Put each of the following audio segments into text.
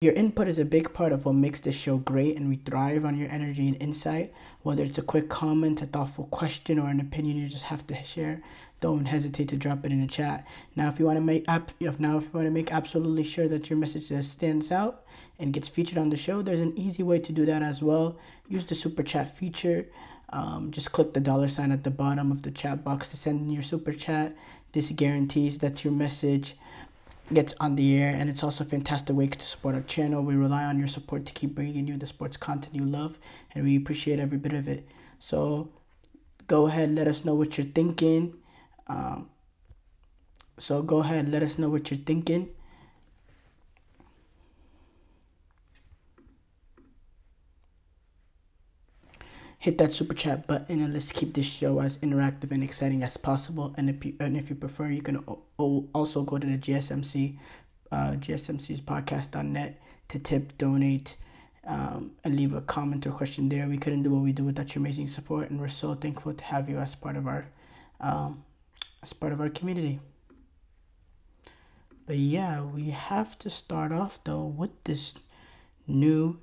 Your input is a big part of what makes this show great, and we thrive on your energy and insight. Whether it's a quick comment, a thoughtful question, or an opinion you just have to share, don't hesitate to drop it in the chat. Now, if you want to make absolutely sure that your message stands out and gets featured on the show, there's an easy way to do that as well. Use the super chat feature. Just click the $ at the bottom of the chat box to send in your super chat. This guarantees that your message gets on the air, and it's also a fantastic way to support our channel. We rely on your support to keep bringing you the sports content you love, and we appreciate every bit of it. So go ahead, let us know what you're thinking. Hit that super chat button, and let's keep this show as interactive and exciting as possible. And if you prefer, you can also go to the GSMC's podcast.net to tip, donate, and leave a comment or question there. We couldn't do what we do without your amazing support, and we're so thankful to have you as part of our community. But yeah, we have to start off though with this new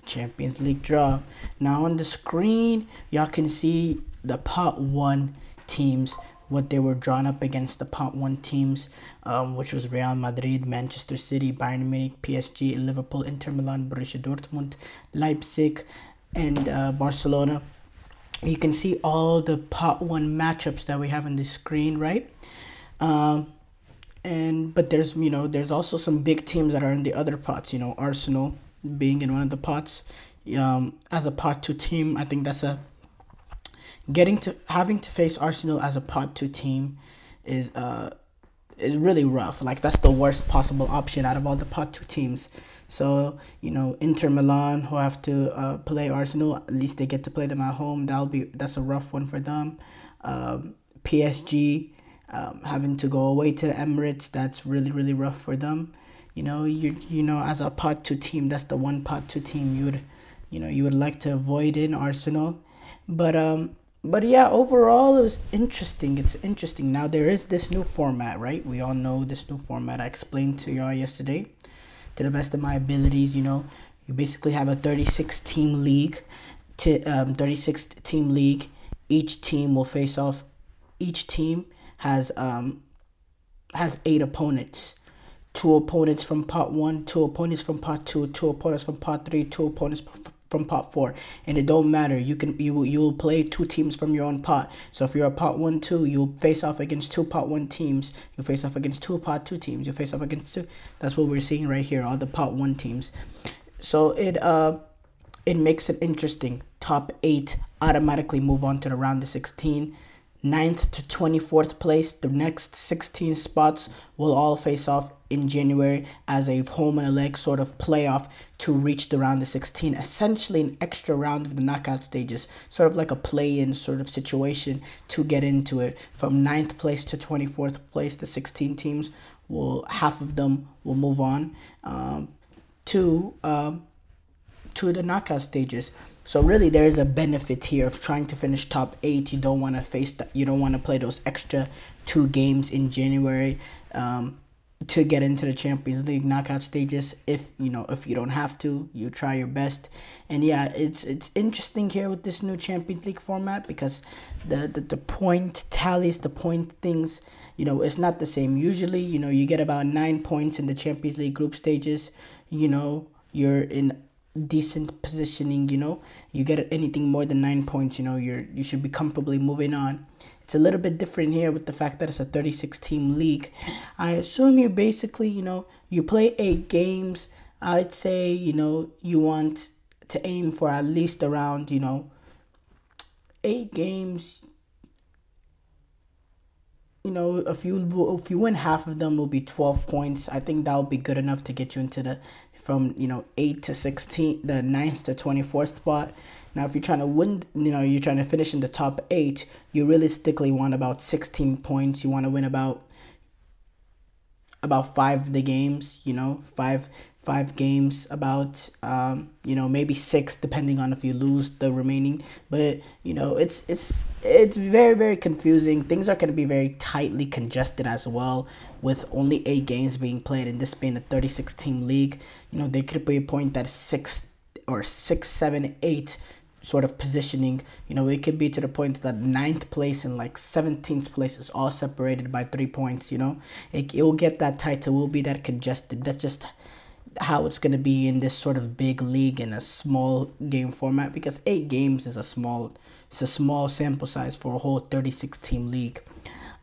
Champions League draw. Now on the screen, y'all can see the pot 1 teams, what they were drawn up against. The pot 1 teams, which was Real Madrid, Manchester City, Bayern Munich, PSG, Liverpool, Inter Milan, Borussia Dortmund, Leipzig, and Barcelona. You can see all the pot 1 matchups that we have on the screen, right? But there's also some big teams that are in the other pots. Arsenal being in one of the pots, as a pot 2 team. I think that's having to face Arsenal as a pot 2 team is really rough. Like, that's the worst possible option out of all the pot 2 teams. So Inter Milan, who have to play Arsenal, at least they get to play them at home. That's a rough one for them. PSG, having to go away to the Emirates, that's really, really rough for them. As a pot 2 team, that's the one pot 2 team you would like to avoid in Arsenal. But yeah, overall it was interesting. It's interesting. Now there is this new format, right? We all know this new format. I explained to y'all yesterday, to the best of my abilities. You basically have a 36 team league. Each team will face off. Each team has 8 opponents. 2 opponents from pot 1, 2 opponents from pot 2, 2 opponents from pot 3, 2 opponents from pot 4, and it don't matter. You'll play 2 teams from your own pot. So if you're a pot 1-2, you'll face off against 2 pot 1 teams. You face off against 2 pot 2 teams. You face off against 2. That's what we're seeing right here, all the pot 1 teams. So it makes it interesting. Top 8 automatically move on to the round of 16. 9th to 24th place, the next 16 spots will all face off in January as a home and a leg sort of playoff to reach the round of 16. Essentially an extra round of the knockout stages, sort of like a play-in sort of situation to get into it. From 9th place to 24th place, the 16 teams half of them will move on to the knockout stages. So really, there is a benefit here of trying to finish top 8. You don't want to play those extra 2 games in January to get into the Champions League knockout stages. If you don't have to, you try your best. And yeah, it's interesting here with this new Champions League format, because the point tallies, the point things, it's not the same. Usually, you get about 9 points in the Champions League group stages. You're in decent positioning. You get anything more than 9 points, you should be comfortably moving on. It's a little bit different here with the fact that it's a 36 team league. I assume you basically, you play 8 games. I'd say, you want to aim for at least around, 8 games. If you win half of them, will be 12 points. I think that will be good enough to get you into from 8 to 16, the 9th to 24th spot. Now, if you're trying to win, you're trying to finish in the top 8, you realistically want about 16 points. You want to win about about five of the games, five games, about maybe six depending on if you lose the remaining. But it's very, very confusing. Things are going to be very tightly congested as well, with only 8 games being played, and this being a 36 team league. There could be a point that six, 7, 8 sort of positioning. It could be to the point that ninth place and like 17th place is all separated by 3 points. It will get that tight. It will be that congested. That's just how it's going to be in this sort of big league in a small game format, because 8 games is a small sample size for a whole 36 team league.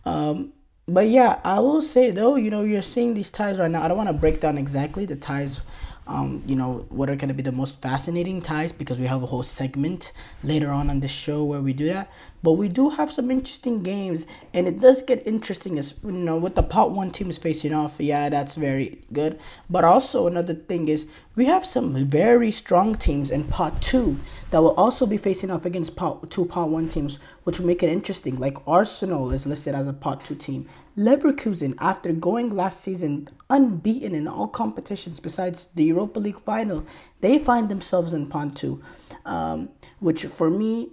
But yeah, I will say though, you're seeing these ties right now. I don't want to break down exactly the ties, what are going to be the most fascinating ties, because we have a whole segment later on the show where we do that. But we do have some interesting games, and it does get interesting as with the pot 1 teams facing off. Yeah, that's very good. But also another thing is we have some very strong teams in pot 2 that will also be facing off against pot 1 teams, which will make it interesting. Like Arsenal is listed as a pot 2 team. Leverkusen, after going last season unbeaten in all competitions besides the Europa League final, they find themselves in pot 2, which for me,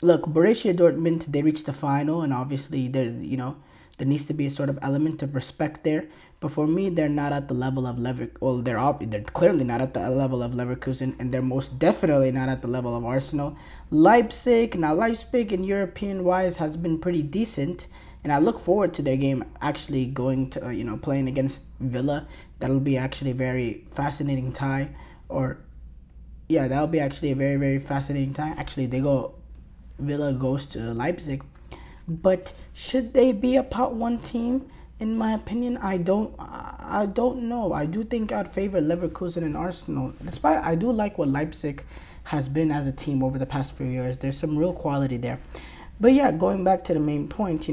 look, Borussia Dortmund, they reached the final, and obviously there needs to be a sort of element of respect there. But for me, they're not at the level of they're clearly not at the level of Leverkusen, and they're most definitely not at the level of Arsenal. Leipzig in European wise has been pretty decent, and I look forward to their game actually going to playing against Villa. That'll be actually a very fascinating tie. That'll be actually a very, very fascinating tie. Actually, Villa goes to Leipzig. But should they be a pot 1 team? In my opinion, I don't know. I do think I'd favor Leverkusen and Arsenal. Despite I do like what Leipzig has been as a team over the past few years. There's some real quality there. But yeah, going back to the main point,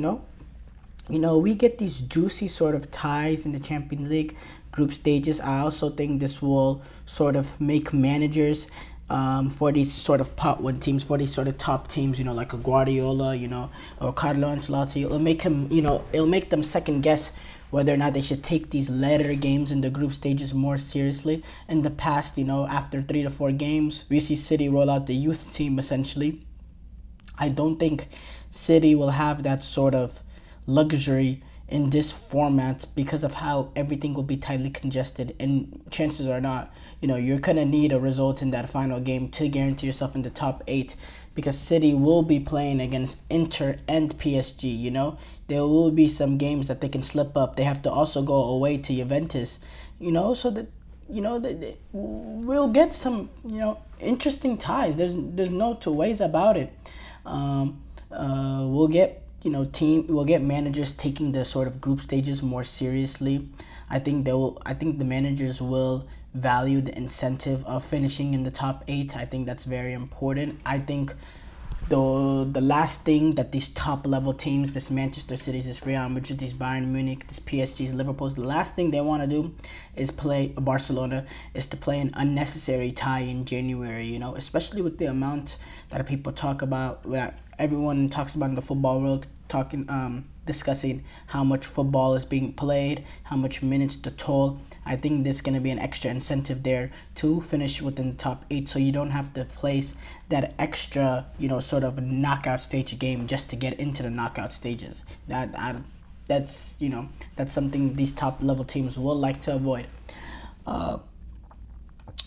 we get these juicy sort of ties in the Champions League group stages. I also think this will sort of make managers for these sort of pot 1 teams, for these sort of top teams, like a Guardiola, or Carlo Ancelotti. It'll make them second guess whether or not they should take these later games in the group stages more seriously. In the past, after 3 to 4 games, we see City roll out the youth team essentially. I don't think City will have that sort of luxury in this format because of how everything will be tightly congested, and chances are not, you're going to need a result in that final game to guarantee yourself in the top 8, because City will be playing against Inter and PSG. There will be some games that they can slip up. They have to also go away to Juventus, so that we'll get some interesting ties. There's no two ways about it. We'll get we'll get managers taking the sort of group stages more seriously. I think the managers will value the incentive of finishing in the top 8. I think that's very important. I think the last thing that these top level teams, this Manchester City, this Real Madrid, this Bayern Munich, this PSG, Liverpool, the last thing they want to do is play Barcelona, is to play an unnecessary tie in January, especially with the amount that people talk about, that everyone talks about in the football world, discussing how much football is being played, how much minutes to toll. I think there's going to be an extra incentive there to finish within the top 8, so you don't have to place that extra, sort of knockout stage game just to get into the knockout stages. That's something these top level teams will like to avoid.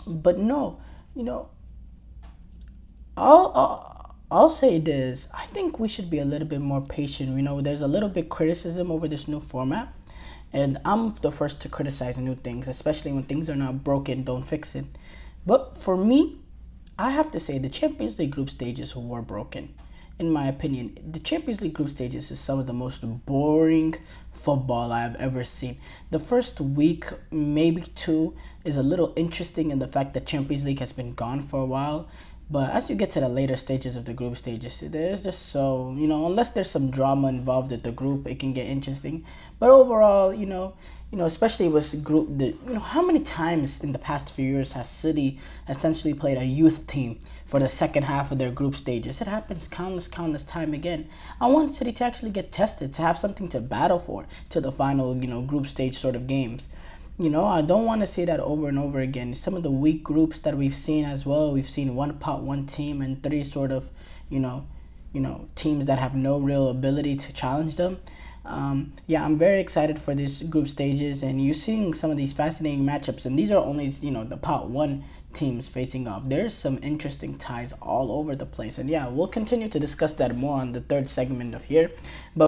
But no, I'll say this. I think we should be a little bit more patient. There's a little bit criticism over this new format. And I'm the first to criticize new things, especially when things are not broken, don't fix it. But for me, I have to say the Champions League group stages were broken. In my opinion, the Champions League group stages is some of the most boring football I have ever seen. The first week, maybe 2, is a little interesting in the fact that Champions League has been gone for a while. But as you get to the later stages of the group stages, there's just unless there's some drama involved with the group, it can get interesting. But overall, especially with how many times in the past few years has City essentially played a youth team for the second half of their group stages? It happens countless time again. I want City to actually get tested, to have something to battle for to the final, group stage sort of games. I don't want to say that over and over again. Some of the weak groups that we've seen as well, we've seen one pot, one team, and three sort of, teams that have no real ability to challenge them. I'm very excited for these group stages, and you're seeing some of these fascinating matchups, and these are only, the pot one teams facing off. There's some interesting ties all over the place, and we'll continue to discuss that more on the third segment of here. But